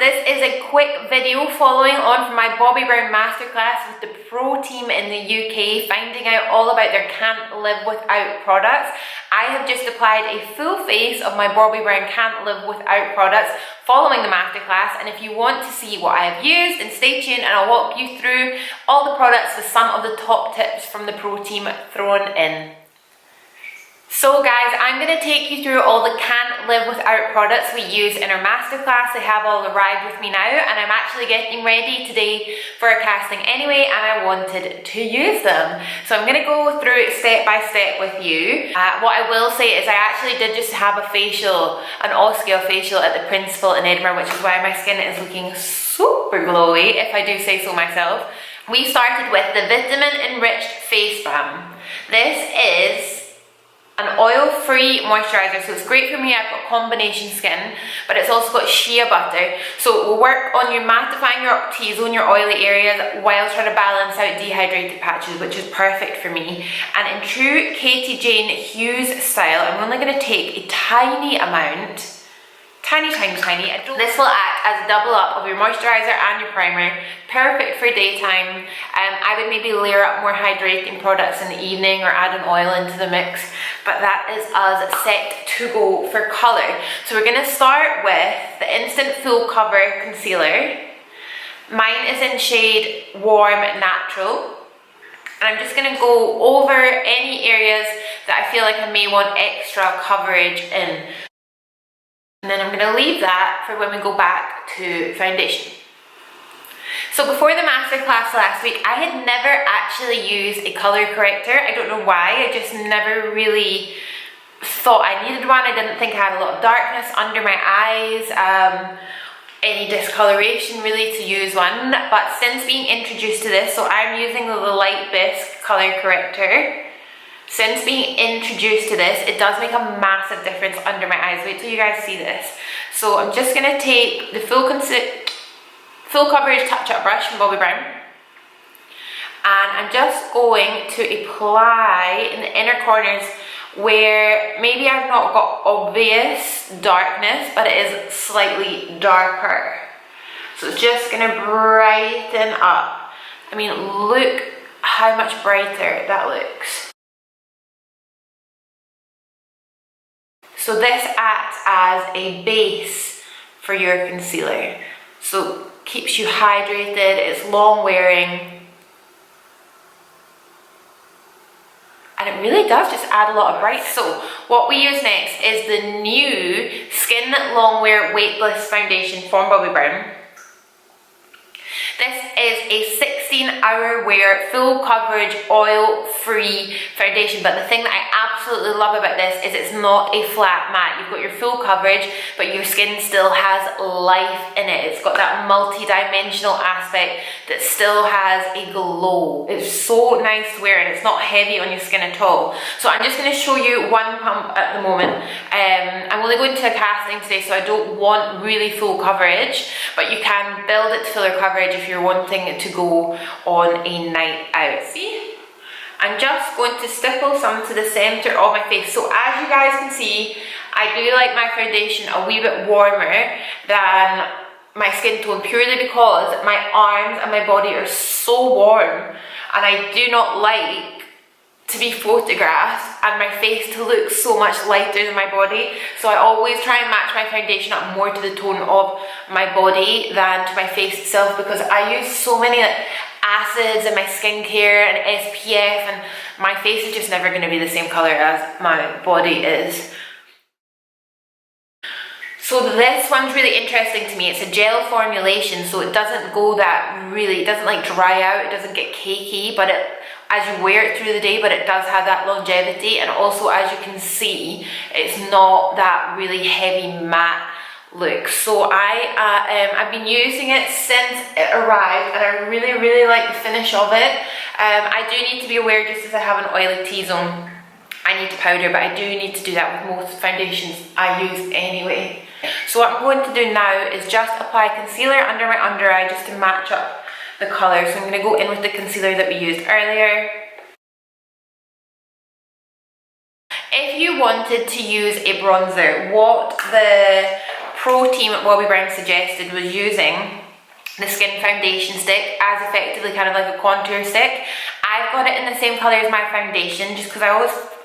this is a quick video following on from my Bobbi Brown masterclass with the pro team in the UK, finding out all about their can't live without products. I have just applied a full face of my Bobbi Brown can't live without products following the masterclass, and if you want to see what I have used, then stay tuned and I'll walk you through all the products with some of the top tips from the pro team thrown in. So guys, I'm going to take you through all the can't live without products we use in our masterclass. They have all arrived with me now, and I'm actually getting ready today for a casting anyway, and I wanted to use them. So I'm going to go through it step by step with you. What I will say is I actually did just have a facial, an all-scale facial at the Principal in Edinburgh, which is why my skin is looking super glowy, if I do say so myself. We started with the vitamin enriched face balm. This is an oil-free moisturiser, so it's great for me. I've got combination skin, but it's also got shea butter, so it will work on you mattifying your T-zone, your oily areas, while trying to balance out dehydrated patches, which is perfect for me. And in true Katie Jane Hughes style, I'm only going to take a tiny amount, tiny. This will act as a double up of your moisturiser and your primer, perfect for daytime. I would maybe layer up more hydrating products in the evening or add an oil into the mix, but that is us set to go for colour. So we're going to start with the Instant Full Cover Concealer. Mine is in shade Warm Natural, and I'm just going to go over any areas that I feel like I may want extra coverage in. And then I'm going to leave that for when we go back to foundation. So before the masterclass last week, I had never actually used a colour corrector. I don't know why, I just never really thought I needed one. I didn't think I had a lot of darkness under my eyes, any discoloration really to use one. But since being introduced to this, so I'm using the Light Bisque colour corrector. Since being introduced to this, it does make a massive difference under my eyes. Wait till you guys see this. So I'm just going to take the full coverage touch-up brush from Bobbi Brown, and I'm just going to apply in the inner corners where maybe I've not got obvious darkness, but it is slightly darker. So it's just going to brighten up. I mean, look how much brighter that looks. So this acts as a base for your concealer. So keeps you hydrated, it's long wearing. And it really does just add a lot of brightness. So what we use next is the new Skin Long Wear Weightless Foundation from Bobbi Brown. This is a 16-hour wear, full coverage, oil-free foundation. But the thing that I absolutely love about this is it's not a flat matte. You've got your full coverage, but your skin still has life in it. It's got that multi-dimensional aspect that still has a glow. It's so nice to wear, and it's not heavy on your skin at all. So I'm just going to show you one pump at the moment. I'm only going to a casting today, so I don't want really full coverage, but you can build it to fuller coverage if you're wanting to go on a night out. See? I'm just going to stipple some to the centre of my face. So as you guys can see, I do like my foundation a wee bit warmer than my skin tone, purely because my arms and my body are so warm, and I do not like to be photographed and my face to look so much lighter than my body. So I always try and match my foundation up more to the tone of my body than to my face itself, because I use so many acids in my skincare and SPF, and my face is just never going to be the same colour as my body is. So this one's really interesting to me. It's a gel formulation, so it doesn't go that really, it doesn't like dry out, it doesn't get cakey, but it, as you wear it through the day, but it does have that longevity. And also, as you can see, it's not that really heavy matte look. So I've been using it since it arrived, and I really like the finish of it. I do need to be aware, just as I have an oily T-zone, I need to powder, but I do need to do that with most foundations I use anyway. So what I'm going to do now is just apply concealer under my under eye just to match up the colour. So I'm going to go in with the concealer that we used earlier. If you wanted to use a bronzer, what the pro team at Bobbi Brown suggested was using the skin foundation stick as effectively kind of like a contour stick. I've got it in the same colour as my foundation just because I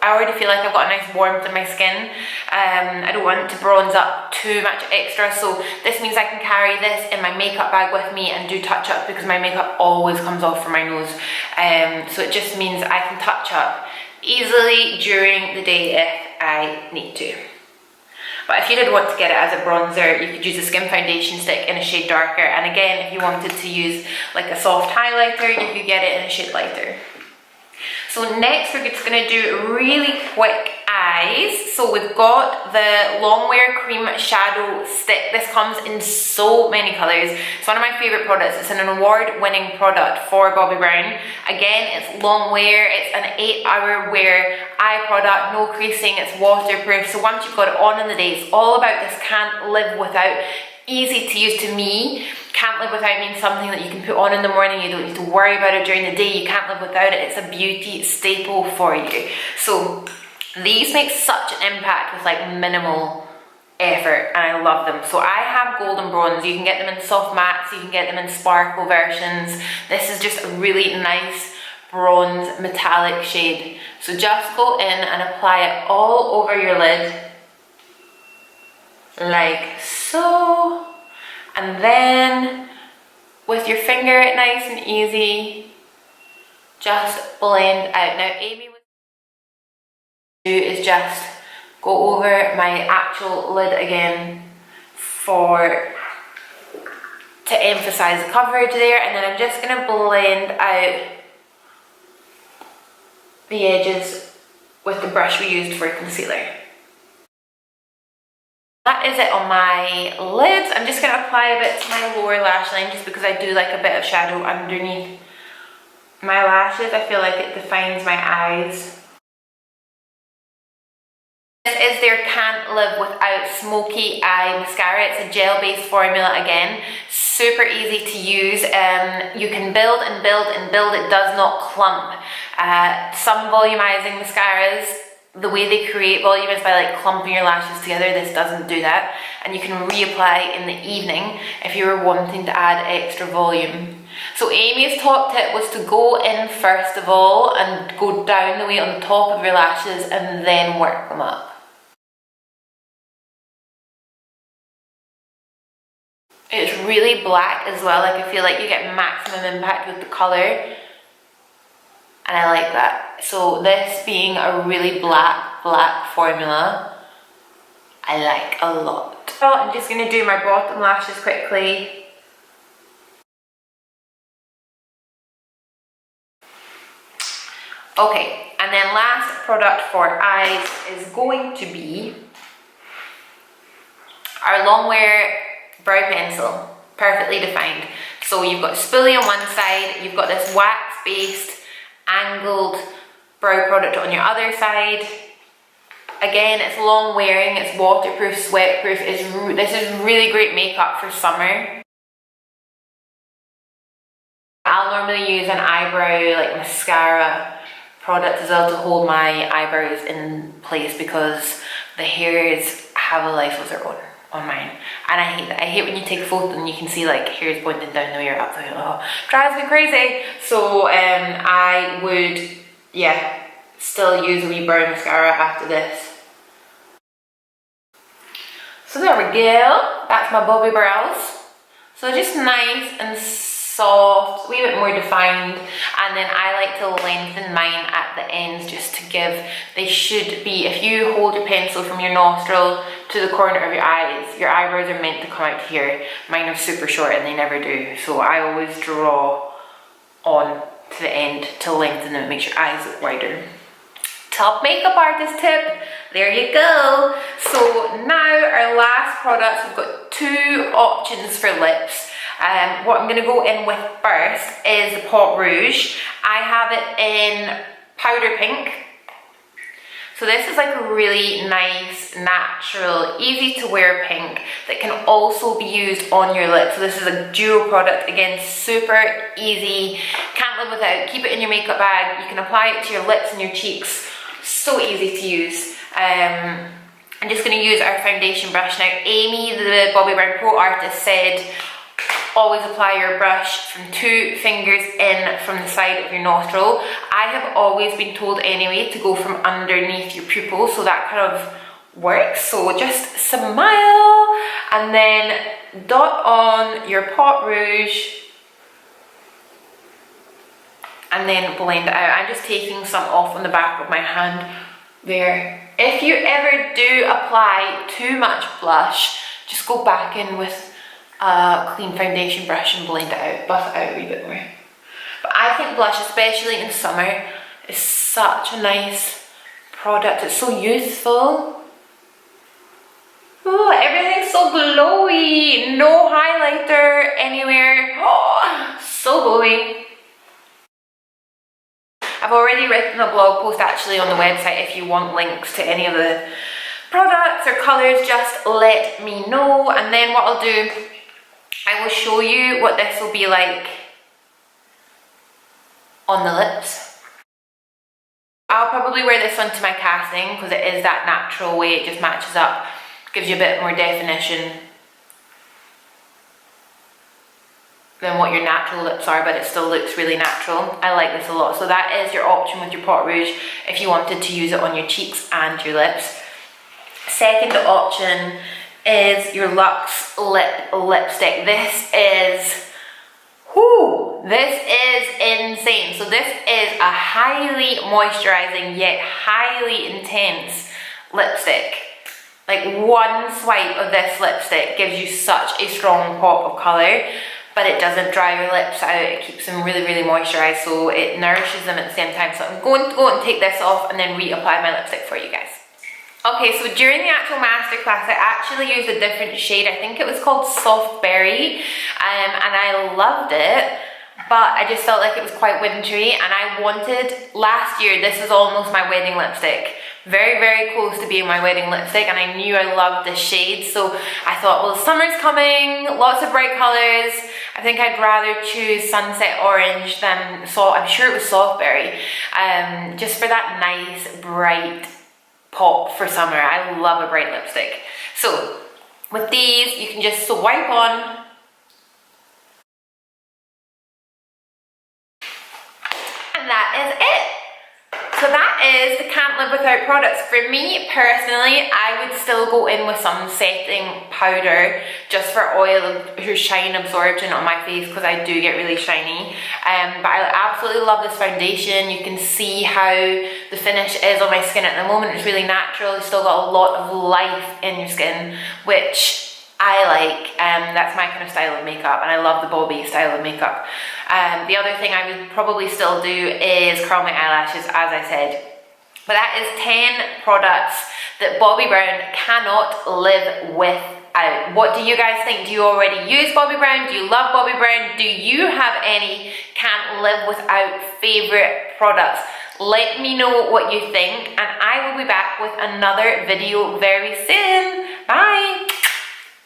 already feel like I've got a nice warmth in my skin. I don't want it to bronze up too much extra, so this means I can carry this in my makeup bag with me and do touch ups because my makeup always comes off from my nose. So it just means I can touch up easily during the day if I need to. But if you did want to get it as a bronzer, you could use a skin foundation stick in a shade darker. And again, if you wanted to use like a soft highlighter, you could get it in a shade lighter. So next we're just going to do really quick eyes. So we've got the Longwear Cream Shadow Stick. This comes in so many colours. It's one of my favourite products. It's an award-winning product for Bobbi Brown. Again, it's long wear. It's an 8-hour wear eye product, no creasing, it's waterproof. So once you've got it on in the day, it's all about this can't live without. Easy to use to me. Can't live without means something that you can put on in the morning, you don't need to worry about it during the day, you can't live without it, it's a beauty staple for you. So these make such an impact with like minimal effort and I love them. So I have golden bronze, you can get them in soft mattes, you can get them in sparkle versions. This is just a really nice bronze metallic shade. So just go in and apply it all over your lid like so. And then with your finger, nice and easy, just blend out. Now Amy would do is just go over my actual lid again to emphasize the coverage there, and then I'm just gonna blend out the edges with the brush we used for concealer. That is it on my lids. I'm just going to apply a bit to my lower lash line just because I do like a bit of shadow underneath my lashes. I feel like it defines my eyes. This is their Can't Live Without Smoky Eye Mascara. It's a gel-based formula again. Super easy to use. You can build and build and build. It does not clump. Some volumizing mascaras, the way they create volume is by like clumping your lashes together. This doesn't do that. And you can reapply in the evening if you were wanting to add extra volume. So Amy's top tip was to go in first of all and go down the way on the top of your lashes and then work them up. It's really black as well, like I feel like you get maximum impact with the colour. And I like that. So this being a really black formula, I like a lot. So I'm just going to do my bottom lashes quickly. Okay, and then last product for eyes is going to be our Longwear brow pencil, perfectly defined. So you've got spoolie on one side, you've got this wax-based angled brow product on your other side. Again, it's long wearing, it's waterproof, sweatproof. This is really great makeup for summer. I'll normally use an eyebrow like mascara product as well to hold my eyebrows in place because the hairs have a life of their own on mine, and I hate that. I hate when you take a photo and you can see like hairs pointing down the way you're up. Oh, drives me crazy. So I would, yeah, still use a wee brow mascara after this. So there we go. That's my Bobbi brows. So just nice and soft, a wee bit more defined, and then I like to lengthen mine at the ends just to give, they should be, if you hold your pencil from your nostril to the corner of your eyes, your eyebrows are meant to come out here. Mine are super short and they never do, so I always draw on to the end to lengthen them and make your eyes look wider. Top makeup artist tip, there you go. So now our last products, we've got 2 options for lips. What I'm going to go in with first is the Pot Rouge. I have it in powder pink. So this is like a really nice, natural, easy to wear pink that can also be used on your lips. So this is a duo product, again, super easy, can't live without. Keep it in your makeup bag, you can apply it to your lips and your cheeks. So easy to use. I'm just going to use our foundation brush. Now Amy, the Bobbi Brown Pro Artist, said always apply your brush from 2 fingers in from the side of your nostril. I have always been told anyway to go from underneath your pupil, so that kind of works. So just smile and then dot on your pot rouge and then blend it out. I'm just taking some off on the back of my hand there. If you ever do apply too much blush, just go back in with a clean foundation brush and blend it out, buff it out a wee bit more. But I think blush, especially in summer, is such a nice product. It's so youthful. Oh, everything's so glowy. No highlighter anywhere. Oh, so glowy. I've already written a blog post actually on the website. If you want links to any of the products or colours, just let me know. And then what I'll do, I will show you what this will be like on the lips. I'll probably wear this one to my casting because it is that natural way, it just matches up, gives you a bit more definition than what your natural lips are, but it still looks really natural. I like this a lot. So that is your option with your pot rouge if you wanted to use it on your cheeks and your lips. Second option is your Luxe Lip Lipstick. This is, this is insane. So this is a highly moisturizing yet highly intense lipstick. Like one swipe of this lipstick gives you such a strong pop of color, but it doesn't dry your lips out. It keeps them really, really moisturized, so it nourishes them at the same time. So I'm going to go and take this off and then reapply my lipstick for you guys. Okay, so during the actual masterclass, I actually used a different shade. I think it was called Soft Berry, and I loved it, but I just felt like it was quite wintry, and I wanted, last year, this was almost my wedding lipstick. Very, very close to being my wedding lipstick, and I knew I loved this shade, so I thought, well, summer's coming, lots of bright colors. I think I'd rather choose Sunset Orange than, I'm sure it was Soft Berry, just for that nice, bright pop for summer. I love a bright lipstick. So with these, you can just swipe on and that is it. So that is the Can't Live Without products. For me personally, I would still go in with some setting powder just for oil or shine absorption on my face because I do get really shiny. But I absolutely love this foundation. You can see how the finish is on my skin at the moment. It's really natural. You've still got a lot of life in your skin, which I like. That's my kind of style of makeup, and I love the Bobbi style of makeup. The other thing I would probably still do is curl my eyelashes, as I said. But that is 10 products that Bobbi Brown cannot live without. What do you guys think? Do you already use Bobbi Brown? Do you love Bobbi Brown? Do you have any can't live without favorite products? Let me know what you think, and I will be back with another video very soon. Bye!